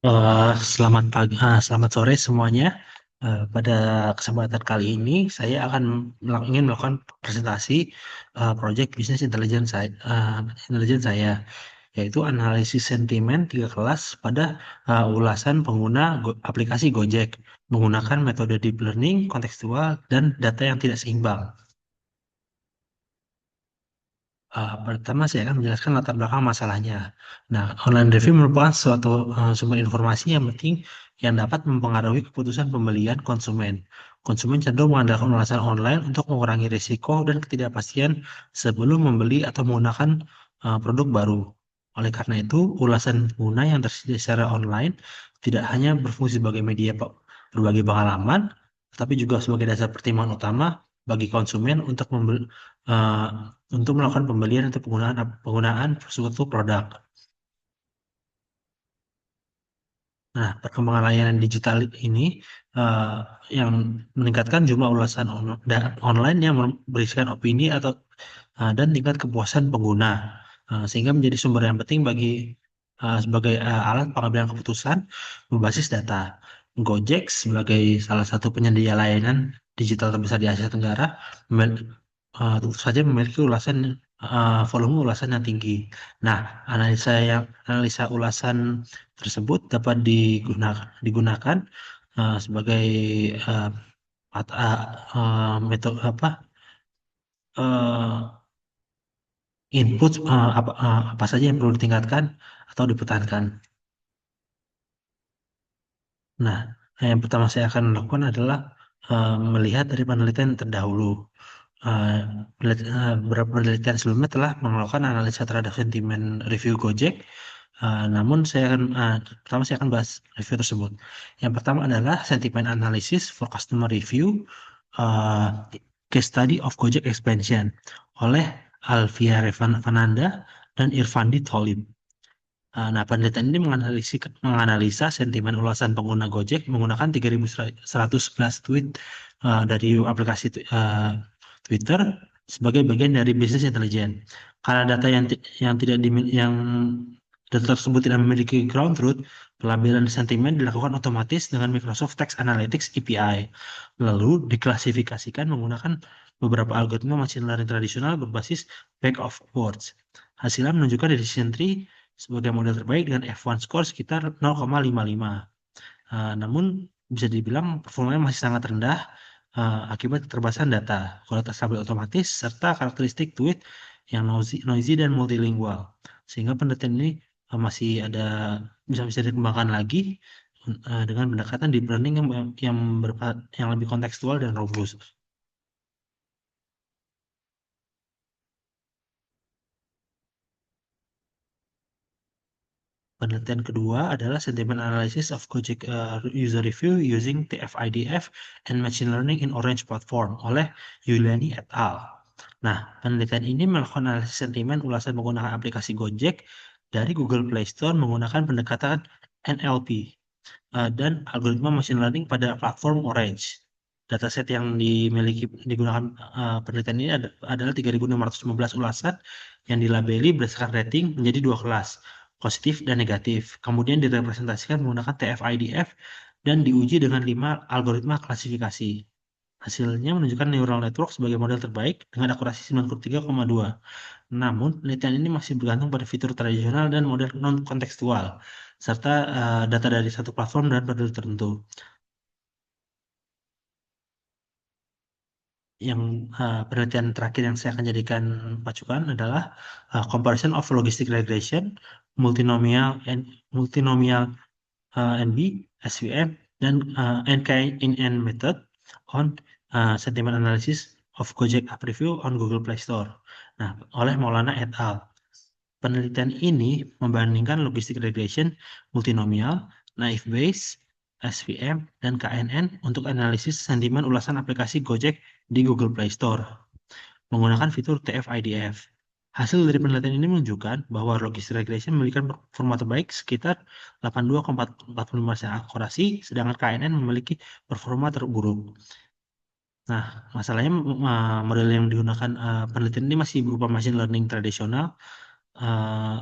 Selamat sore semuanya. Pada kesempatan kali ini, saya akan ingin melakukan presentasi project Business Intelligence saya, yaitu analisis sentimen tiga kelas pada ulasan pengguna aplikasi Gojek menggunakan metode deep learning, kontekstual, dan data yang tidak seimbang. Pertama, saya akan menjelaskan latar belakang masalahnya. Nah, online review merupakan suatu sumber informasi yang penting yang dapat mempengaruhi keputusan pembelian konsumen. Konsumen cenderung mengandalkan ulasan online untuk mengurangi risiko dan ketidakpastian sebelum membeli atau menggunakan produk baru. Oleh karena itu, ulasan pengguna yang tersedia secara online tidak hanya berfungsi sebagai media berbagi pengalaman, tetapi juga sebagai dasar pertimbangan utama bagi konsumen eh, untuk melakukan pembelian atau penggunaan suatu produk. Nah, perkembangan layanan digital ini eh, yang meningkatkan jumlah ulasan online yang berisikan opini dan tingkat kepuasan pengguna, sehingga menjadi sumber yang penting sebagai alat pengambilan keputusan berbasis data. Gojek sebagai salah satu penyedia layanan digital terbesar di Asia Tenggara tentu saja memiliki volume ulasan yang tinggi. Nah, analisa ulasan tersebut dapat digunakan sebagai uh, metode uh, input apa saja yang perlu ditingkatkan atau dipertahankan. Nah, yang pertama saya akan lakukan adalah melihat dari penelitian terdahulu. Uh, Beberapa penelitian sebelumnya telah melakukan analisa terhadap sentimen review Gojek. Pertama saya akan bahas review tersebut. Yang pertama adalah sentimen analysis for customer review, uh, case study of Gojek expansion oleh Alvia Revananda dan Irfandi Tholib. Nah, penelitian ini menganalisa sentimen ulasan pengguna Gojek menggunakan 3.111 tweet dari aplikasi Twitter sebagai bagian dari bisnis intelijen. Karena data yang tidak yang data tersebut tidak memiliki ground truth, pelabelan sentimen dilakukan otomatis dengan Microsoft Text Analytics API, lalu diklasifikasikan menggunakan beberapa algoritma machine learning tradisional berbasis bag of words. Hasilnya menunjukkan decision tree sebagai model terbaik dengan F1 score sekitar 0,55. Namun bisa dibilang performanya masih sangat rendah akibat keterbatasan data, kualitas tabel otomatis, serta karakteristik tweet yang noisy dan multilingual. Sehingga penelitian ini masih bisa dikembangkan lagi dengan pendekatan deep learning yang lebih kontekstual dan robust. Penelitian kedua adalah sentiment analysis of Gojek user review using TF-IDF and machine learning in Orange Platform oleh Yuliani et al. Nah, penelitian ini melakukan analisis sentimen ulasan menggunakan aplikasi Gojek dari Google Play Store menggunakan pendekatan NLP dan algoritma machine learning pada platform Orange. Dataset yang digunakan penelitian ini adalah 3.615 ulasan yang dilabeli berdasarkan rating menjadi dua kelas, positif dan negatif. Kemudian direpresentasikan menggunakan TF-IDF dan diuji dengan 5 algoritma klasifikasi. Hasilnya menunjukkan neural network sebagai model terbaik dengan akurasi 93,2. Namun, penelitian ini masih bergantung pada fitur tradisional dan model non-kontekstual, serta data dari satu platform dan model tertentu. Yang Penelitian terakhir yang saya akan jadikan pacuan adalah comparison of logistic regression, multinomial multinomial NB, SVM, dan NKNN method on sentiment analysis of Gojek app review on Google Play Store. Nah, oleh Maulana et al. Penelitian ini membandingkan logistic regression, multinomial, naive Bayes, SVM, dan KNN untuk analisis sentimen ulasan aplikasi Gojek di Google Play Store menggunakan fitur TF-IDF. Hasil dari penelitian ini menunjukkan bahwa logistic regression memiliki performa terbaik sekitar 82,45% akurasi, sedangkan KNN memiliki performa terburuk. Nah, masalahnya model yang digunakan penelitian ini masih berupa machine learning tradisional. eh,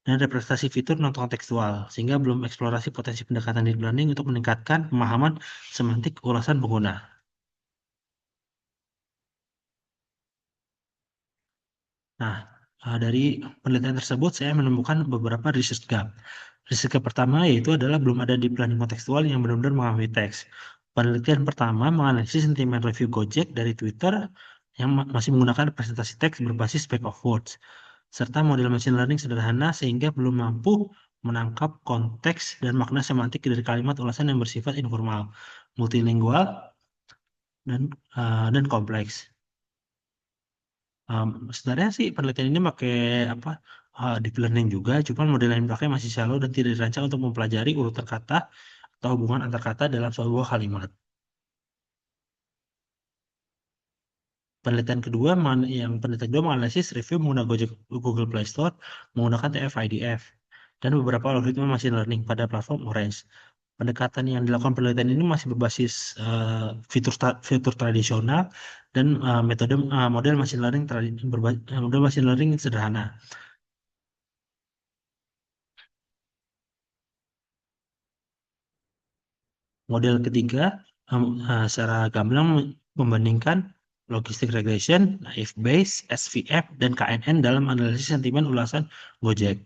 dan representasi fitur non-kontekstual, sehingga belum eksplorasi potensi pendekatan deep learning untuk meningkatkan pemahaman semantik ulasan pengguna. Nah, dari penelitian tersebut saya menemukan beberapa research gap. Research gap pertama yaitu adalah belum ada deep learning kontekstual yang benar-benar memahami teks. Penelitian pertama menganalisis sentimen review Gojek dari Twitter yang masih menggunakan representasi teks berbasis spec of words, serta model machine learning sederhana sehingga belum mampu menangkap konteks dan makna semantik dari kalimat ulasan yang bersifat informal, multilingual, dan kompleks. Sebenarnya sih penelitian ini pakai apa deep learning juga, cuman model yang dipakai masih shallow dan tidak dirancang untuk mempelajari urutan kata atau hubungan antar kata dalam sebuah kalimat. Penelitian kedua menganalisis review menggunakan Google Play Store menggunakan TF-IDF dan beberapa algoritma machine learning pada platform Orange. Pendekatan yang dilakukan penelitian ini masih berbasis fitur tradisional dan model machine learning sederhana. Model ketiga secara gamblang membandingkan logistic regression, naive Bayes, SVF, dan KNN dalam analisis sentimen ulasan Gojek.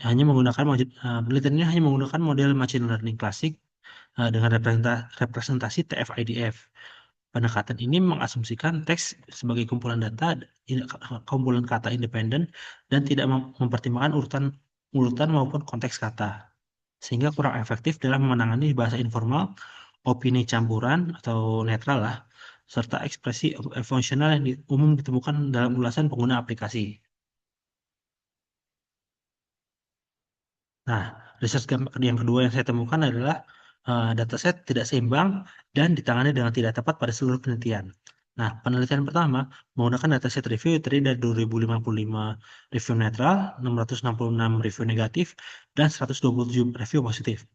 Penelitian ini hanya menggunakan model machine learning klasik dengan representasi TF-IDF. Pendekatan ini mengasumsikan teks sebagai kumpulan kata independen dan tidak mempertimbangkan urutan maupun konteks kata, sehingga kurang efektif dalam menangani bahasa informal, opini campuran atau netral lah, serta ekspresi emosional yang umum ditemukan dalam ulasan pengguna aplikasi. Nah, yang kedua yang saya temukan adalah dataset tidak seimbang dan ditangani dengan tidak tepat pada seluruh penelitian. Nah, penelitian pertama menggunakan dataset review terdiri dari 2055 review netral, 666 review negatif, dan 127 review positif.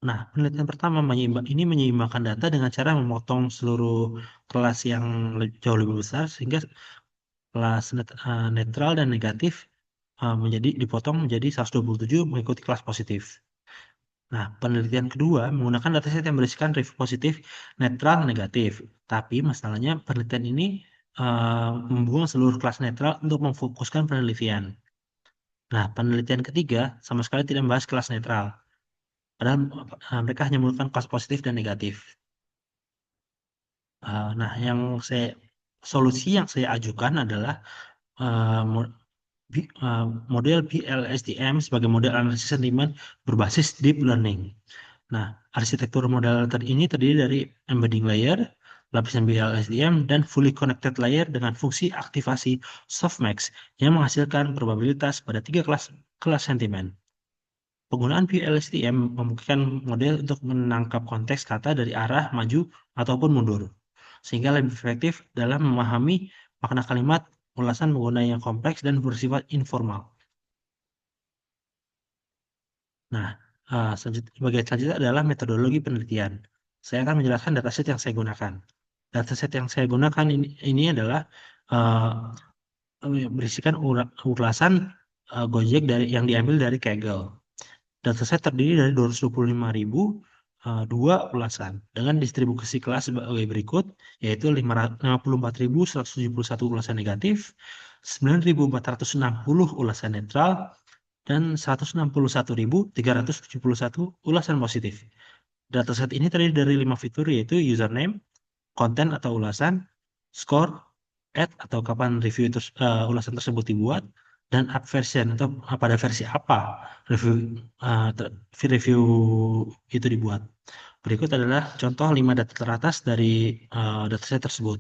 Nah, penelitian pertama ini menyeimbangkan data dengan cara memotong seluruh kelas yang jauh lebih besar sehingga kelas netral dan negatif dipotong menjadi 127 mengikuti kelas positif. Nah, penelitian kedua menggunakan dataset yang berisikan review positif, netral, negatif. Tapi masalahnya penelitian ini membuang seluruh kelas netral untuk memfokuskan penelitian. Nah, penelitian ketiga sama sekali tidak membahas kelas netral. Padahal mereka hanya menggunakan kelas positif dan negatif. Nah, solusi yang saya ajukan adalah uh, model BLSTM sebagai model analisis sentimen berbasis deep learning. Nah, arsitektur model ini terdiri dari embedding layer, lapisan BLSTM, dan fully connected layer dengan fungsi aktivasi softmax yang menghasilkan probabilitas pada tiga kelas sentimen. Penggunaan BLSTM memungkinkan model untuk menangkap konteks kata dari arah maju ataupun mundur, sehingga lebih efektif dalam memahami makna kalimat, ulasan pengguna yang kompleks dan bersifat informal. Nah, bagian selanjutnya adalah metodologi penelitian. Saya akan menjelaskan dataset yang saya gunakan. Dataset yang saya gunakan ini adalah berisikan ulasan Gojek yang diambil dari Kaggle. Dataset terdiri dari 225.000 dua ulasan dengan distribusi kelas sebagai berikut, yaitu 54.171 ulasan negatif, 9.460 ulasan netral, dan 161.371 ulasan positif. Dataset ini terdiri dari 5 fitur, yaitu username, konten atau ulasan, score, atau kapan ulasan tersebut dibuat, dan up version atau pada versi apa review uh, review itu dibuat. Berikut adalah contoh 5 data teratas dari dataset tersebut.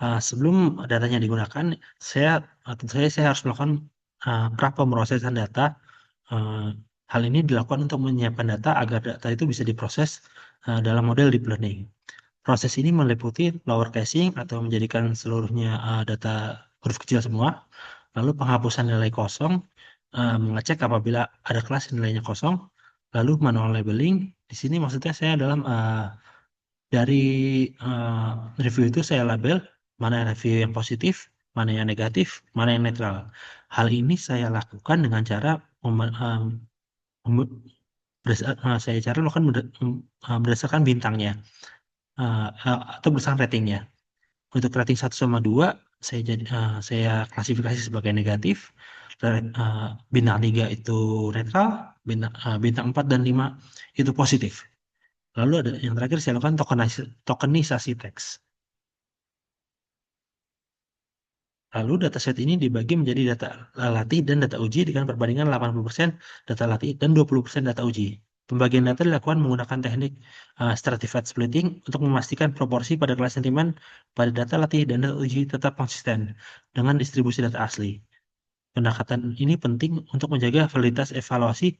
Sebelum datanya digunakan, tentu saja saya harus melakukan pra pemrosesan data. Uh, Hal ini dilakukan untuk menyiapkan data agar data itu bisa diproses dalam model deep learning. Proses ini meliputi lower casing atau menjadikan seluruhnya data huruf kecil semua, lalu penghapusan nilai kosong, mengecek apabila ada kelas yang nilainya kosong, lalu manual labeling. Di sini maksudnya saya dalam dari review itu saya label mana review yang positif, mana yang negatif, mana yang netral. Hal ini saya lakukan dengan cara saya cara lakukan berdasarkan bintangnya atau berdasarkan ratingnya. Untuk rating 1 sama 2, saya klasifikasi sebagai negatif. Bintang 3 itu netral, bintang 4 dan 5 itu positif. Lalu ada yang terakhir saya lakukan tokenisasi teks. Lalu dataset ini dibagi menjadi data latih dan data uji dengan perbandingan 80% data latih dan 20% data uji. Pembagian data dilakukan menggunakan teknik stratified splitting untuk memastikan proporsi pada kelas sentimen pada data latih dan data uji tetap konsisten dengan distribusi data asli. Pendekatan ini penting untuk menjaga validitas evaluasi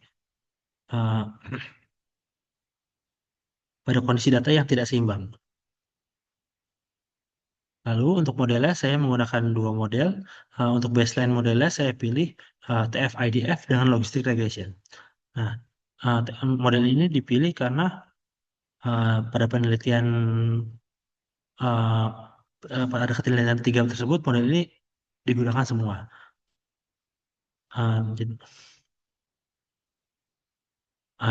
uh, pada kondisi data yang tidak seimbang. Lalu untuk modelnya saya menggunakan 2 model. Untuk baseline modelnya saya pilih TF-IDF dengan logistic regression. Nah, model ini dipilih karena pada penelitian uh, pada penelitian 3 tersebut model ini digunakan semua. Jadi,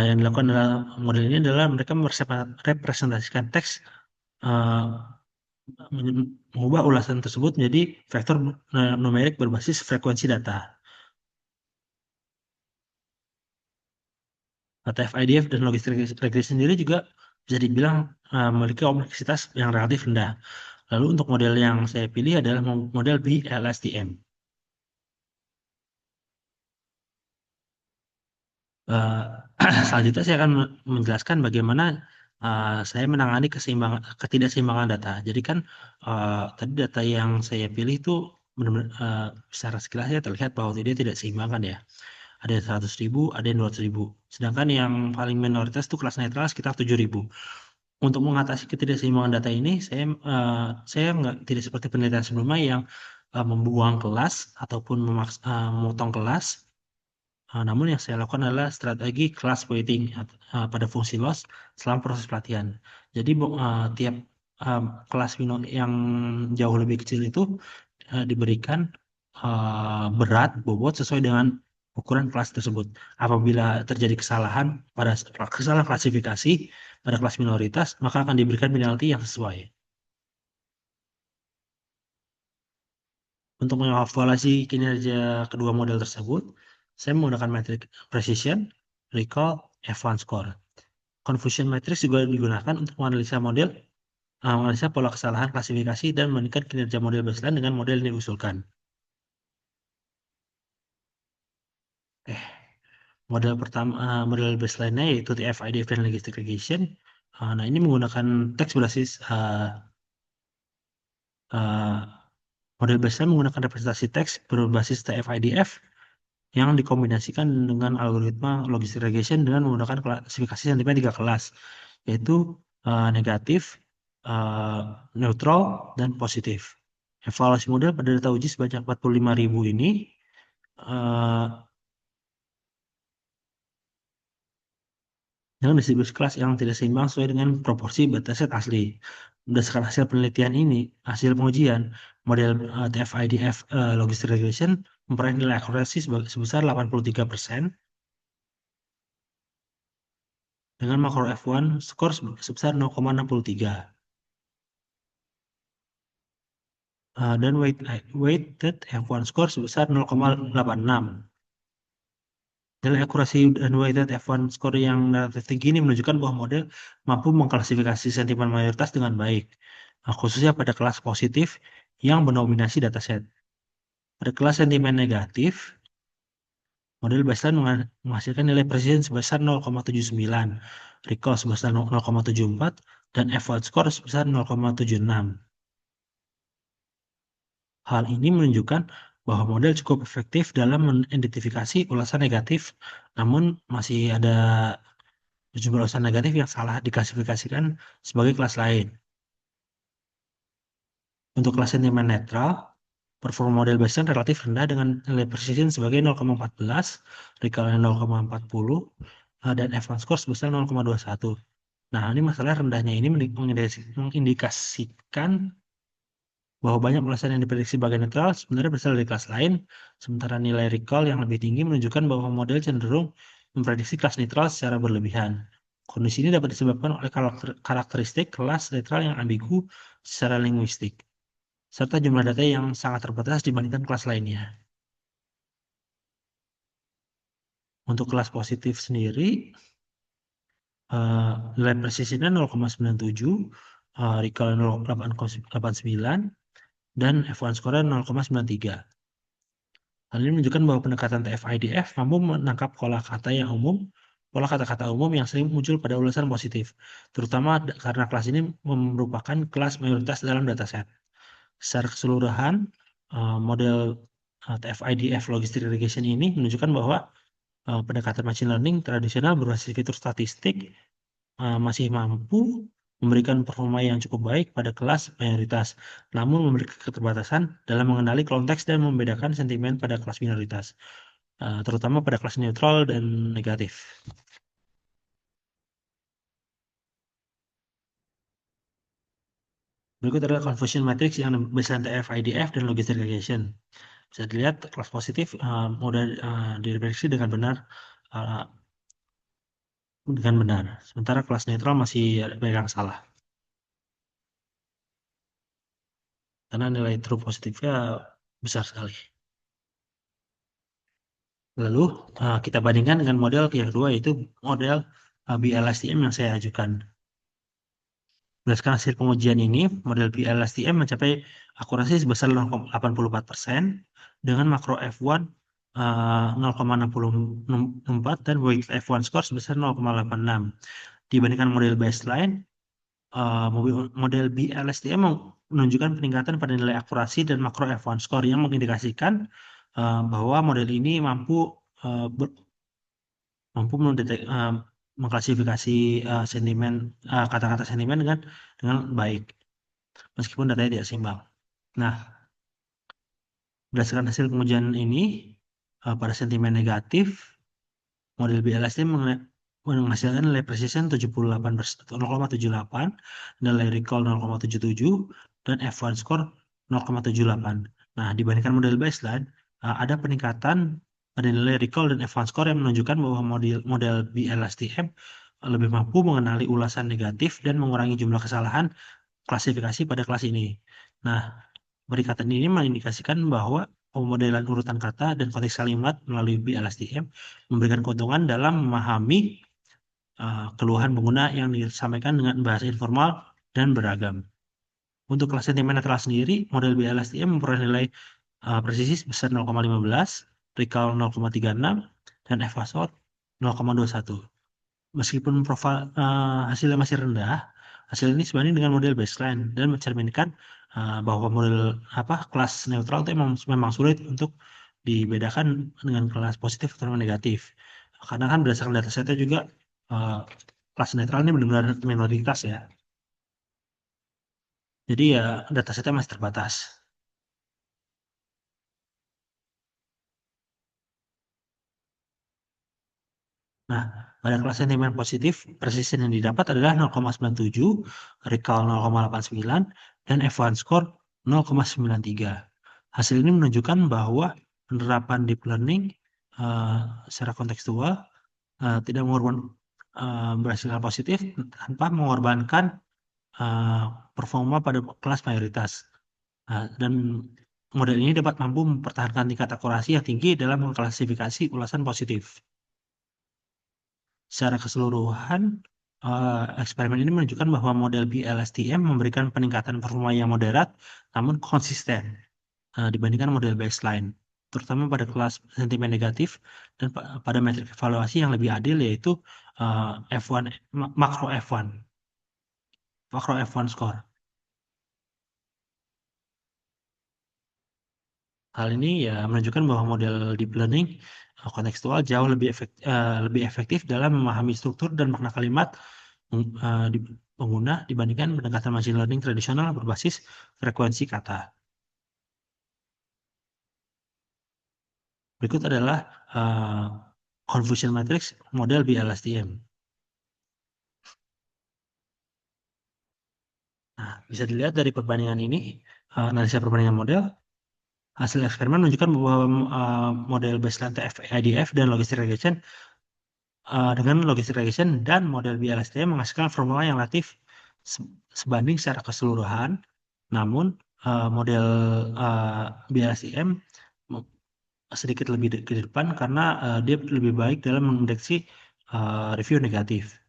yang dilakukan adalah model ini adalah mereka merepresentasikan teks uh, mengubah ulasan tersebut menjadi vektor numerik berbasis frekuensi data. TF-IDF dan logistik regression sendiri juga bisa dibilang memiliki kompleksitas yang relatif rendah. Lalu untuk model yang saya pilih adalah model BLSTM. Selanjutnya saya akan menjelaskan bagaimana saya menangani ketidakseimbangan data. Jadi kan tadi data yang saya pilih itu benar-benar secara sekilasnya terlihat bahwa dia tidak seimbang kan ya. Ada 100.000, ada yang 200.000. Sedangkan yang paling minoritas itu kelas netral sekitar 7.000. Untuk mengatasi ketidakseimbangan data ini, saya nggak tidak seperti penelitian sebelumnya yang membuang kelas ataupun memotong kelas. Namun yang saya lakukan adalah strategi class weighting pada fungsi loss selama proses pelatihan. Jadi tiap kelas yang jauh lebih kecil itu diberikan berat bobot sesuai dengan ukuran kelas tersebut. Apabila terjadi kesalahan klasifikasi pada kelas minoritas, maka akan diberikan penalti yang sesuai. Untuk mengevaluasi kinerja kedua model tersebut, saya menggunakan metrik precision, recall, F1 score. Confusion matrix juga digunakan untuk menganalisa pola kesalahan klasifikasi dan membandingkan kinerja model baseline dengan model yang diusulkan. Eh, model baseline-nya yaitu TF-IDF dan logistic regression. Nah, ini menggunakan teks berbasis uh, model baseline menggunakan representasi teks berbasis TF-IDF yang dikombinasikan dengan algoritma logistic regression dengan menggunakan klasifikasi sentimen 3 kelas, yaitu negatif, neutral, dan positif. Evaluasi model pada data uji sebanyak 45.000 ini dengan distribusi kelas yang tidak seimbang sesuai dengan proporsi dataset asli. Berdasarkan hasil pengujian, model TF-IDF logistic regression memperoleh nilai akurasi sebesar 83% dengan makro F1 skor sebesar 0,63 dan weighted F1 skor sebesar 0,86. Nilai akurasi dan weighted F1 skor yang relatif tinggi ini menunjukkan bahwa model mampu mengklasifikasi sentimen mayoritas dengan baik, khususnya pada kelas positif yang mendominasi dataset. Pada kelas sentimen negatif, model baseline menghasilkan nilai precision sebesar 0,79, recall sebesar 0,74, dan F1 score sebesar 0,76. Hal ini menunjukkan bahwa model cukup efektif dalam mengidentifikasi ulasan negatif, namun masih ada sejumlah ulasan negatif yang salah diklasifikasikan sebagai kelas lain. Untuk kelas sentimen netral, performa model baseline relatif rendah dengan nilai precision sebagai 0,14, recall 0,40, dan F1 score sebesar 0,21. Nah, ini masalah rendahnya ini mengindikasikan bahwa banyak ulasan yang diprediksi sebagai netral sebenarnya berasal dari kelas lain, sementara nilai recall yang lebih tinggi menunjukkan bahwa model cenderung memprediksi kelas netral secara berlebihan. Kondisi ini dapat disebabkan oleh karakteristik kelas netral yang ambigu secara linguistik, serta jumlah data yang sangat terbatas dibandingkan kelas lainnya. Untuk kelas positif sendiri, nilai presisinya 0,97, recall 0,89, dan F1 score 0,93. Hal ini menunjukkan bahwa pendekatan TF-IDF mampu menangkap pola kata-kata umum yang sering muncul pada ulasan positif, terutama karena kelas ini merupakan kelas mayoritas dalam dataset. Secara keseluruhan, model TF-IDF Logistic Regression ini menunjukkan bahwa pendekatan machine learning tradisional berbasis fitur statistik masih mampu memberikan performa yang cukup baik pada kelas mayoritas, namun memiliki keterbatasan dalam mengenali konteks dan membedakan sentimen pada kelas minoritas, terutama pada kelas neutral dan negatif. Berikut adalah confusion matrix yang berdasarkan TF, IDF, dan logistic regression. Bisa dilihat kelas positif mudah diprediksi dengan benar, sementara kelas netral masih ada banyak yang salah, karena nilai true positifnya besar sekali. Lalu kita bandingkan dengan model yang kedua, yaitu model BLSTM yang saya ajukan. Berdasarkan hasil pengujian ini, model BLSTM mencapai akurasi sebesar 0,84% dengan makro F1 0,64 dan weight F1 score sebesar 0,86. Dibandingkan model baseline, model BLSTM menunjukkan peningkatan pada nilai akurasi dan makro F1 score yang mengindikasikan bahwa model ini mampu mengklasifikasi sentimen kata-kata sentimen dengan baik meskipun datanya tidak seimbang. Nah, berdasarkan hasil pengujian ini pada sentimen negatif, model BLST menghasilkan nilai precision 0,78, nilai recall 0,77, dan F1 score 0,78. Nah, dibandingkan model baseline, ada peningkatan pada nilai recall dan F1 score yang menunjukkan bahwa model BLSTM lebih mampu mengenali ulasan negatif dan mengurangi jumlah kesalahan klasifikasi pada kelas ini. Nah, peningkatan ini mengindikasikan bahwa pemodelan urutan kata dan konteks kalimat melalui BLSTM memberikan keuntungan dalam memahami keluhan pengguna yang disampaikan dengan bahasa informal dan beragam. Untuk kelas sentimen netral sendiri, model BLSTM memperoleh nilai presisi sebesar 0,15, recall 0,36, dan F-Score 0,21. Meskipun profil hasilnya masih rendah, hasil ini sebanding dengan model baseline dan mencerminkan bahwa model kelas neutral itu memang sulit untuk dibedakan dengan kelas positif atau negatif. Karena kan berdasarkan datasetnya juga kelas netral ini benar-benar minoritas ya. Jadi ya datasetnya masih terbatas. Nah, pada kelas sentimen positif, precision yang didapat adalah 0,97, recall 0,89, dan F1 score 0,93. Hasil ini menunjukkan bahwa penerapan deep learning secara kontekstual tidak berhasil positif tanpa mengorbankan performa pada kelas mayoritas. Dan model ini dapat mampu mempertahankan tingkat akurasi yang tinggi dalam mengklasifikasi ulasan positif. Secara keseluruhan, eksperimen ini menunjukkan bahwa model BLSTM memberikan peningkatan performa yang moderat namun konsisten dibandingkan model baseline, terutama pada kelas sentimen negatif dan pada metrik evaluasi yang lebih adil, yaitu F1 makro F1 score. Hal ini ya menunjukkan bahwa model deep learning kontekstual jauh lebih efektif dalam memahami struktur dan makna kalimat di pengguna dibandingkan pendekatan machine learning tradisional berbasis frekuensi kata. Berikut adalah confusion matrix model BLSTM. Nah, bisa dilihat dari perbandingan ini, analisa perbandingan model. Hasil eksperimen menunjukkan bahwa model baseline TF-IDF dan logistic regression dengan logistic regression dan model BLSTM menghasilkan formula yang relatif sebanding secara keseluruhan. Namun model BLSTM sedikit lebih ke depan karena dia lebih baik dalam mendeteksi review negatif.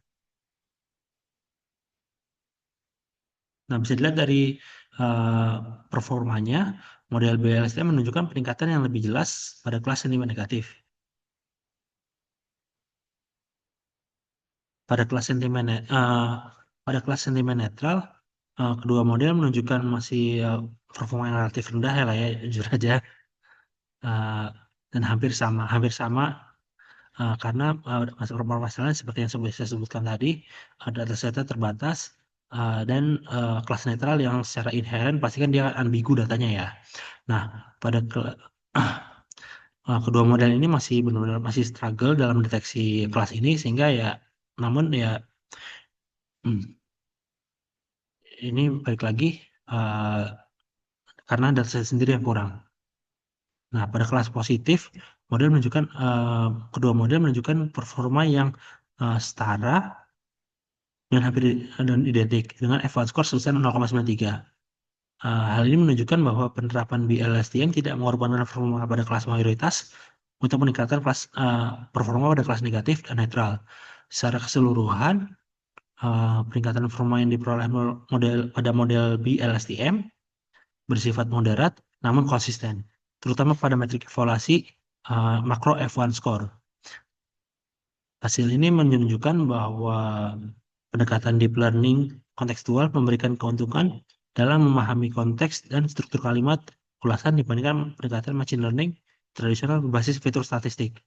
Nah, bisa dilihat dari uh, performanya, model BLSTM menunjukkan peningkatan yang lebih jelas pada kelas sentimen negatif. Pada kelas sentimen pada kelas sentimen netral, kedua model menunjukkan masih performa yang relatif rendah ya lah ya, jujur aja. Uh, dan hampir sama karena permasalahan seperti yang saya sebutkan tadi, data data terbatas dan kelas netral yang secara inherent pasti kan dia ambigu datanya ya. Nah, pada kedua model ini masih benar-benar masih struggle dalam deteksi kelas ini sehingga ya, namun ya hmm, ini balik lagi uh, karena data set sendiri yang kurang. Nah, pada kelas positif, kedua model menunjukkan performa yang setara dan hampir dan identik dengan F1 score sebesar 0,93. Hal ini menunjukkan bahwa penerapan BLSTM tidak mengorbankan performa pada kelas mayoritas untuk meningkatkan performa pada kelas negatif dan netral. Secara keseluruhan, peningkatan performa yang diperoleh pada model BLSTM bersifat moderat namun konsisten, terutama pada metrik evaluasi makro F1 score. Hasil ini menunjukkan bahwa pendekatan deep learning kontekstual memberikan keuntungan dalam memahami konteks dan struktur kalimat ulasan dibandingkan pendekatan machine learning tradisional berbasis fitur statistik.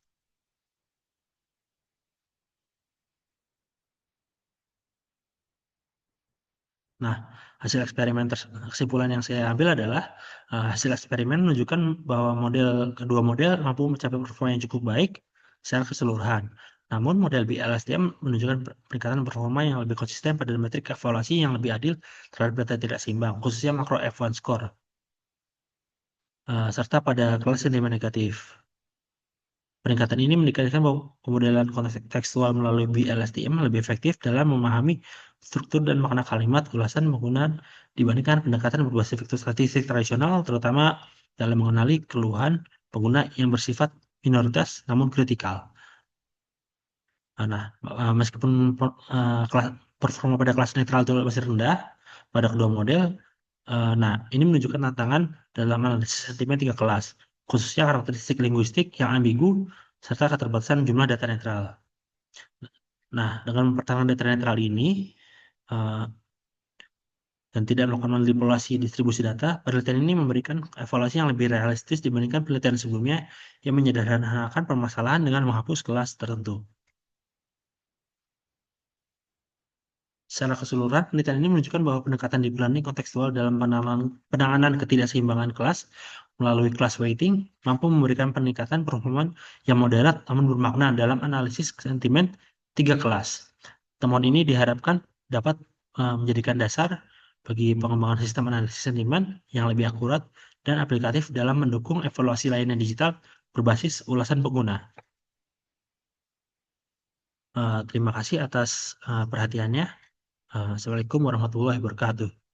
Nah, kesimpulan yang saya ambil adalah hasil eksperimen menunjukkan bahwa kedua model mampu mencapai performa yang cukup baik secara keseluruhan. Namun model BLSTM menunjukkan peningkatan performa yang lebih konsisten pada metrik evaluasi yang lebih adil terhadap data tidak seimbang, khususnya makro F1 score, serta pada kelas sentimen negatif. Peningkatan ini mendikatakan bahwa pemodelan konteks tekstual melalui BLSTM lebih efektif dalam memahami struktur dan makna kalimat ulasan penggunaan dibandingkan pendekatan berbasis fitur statistik tradisional, terutama dalam mengenali keluhan pengguna yang bersifat minoritas namun kritikal. Nah, meskipun performa pada kelas netral itu masih rendah pada kedua model, nah ini menunjukkan tantangan dalam analisis sentimen tiga kelas, khususnya karakteristik linguistik yang ambigu serta keterbatasan jumlah data netral. Nah, dengan mempertahankan data netral ini uh, dan tidak melakukan manipulasi distribusi data, penelitian ini memberikan evaluasi yang lebih realistis dibandingkan penelitian sebelumnya yang menyederhanakan permasalahan dengan menghapus kelas tertentu. Secara keseluruhan, penelitian ini menunjukkan bahwa pendekatan deep learning kontekstual dalam penanganan ketidakseimbangan kelas melalui class weighting mampu memberikan peningkatan performa yang moderat namun bermakna dalam analisis sentimen tiga kelas. Temuan ini diharapkan dapat menjadikan dasar bagi pengembangan sistem analisis sentimen yang lebih akurat dan aplikatif dalam mendukung evaluasi layanan digital berbasis ulasan pengguna. Terima kasih atas perhatiannya. Assalamualaikum warahmatullahi wabarakatuh.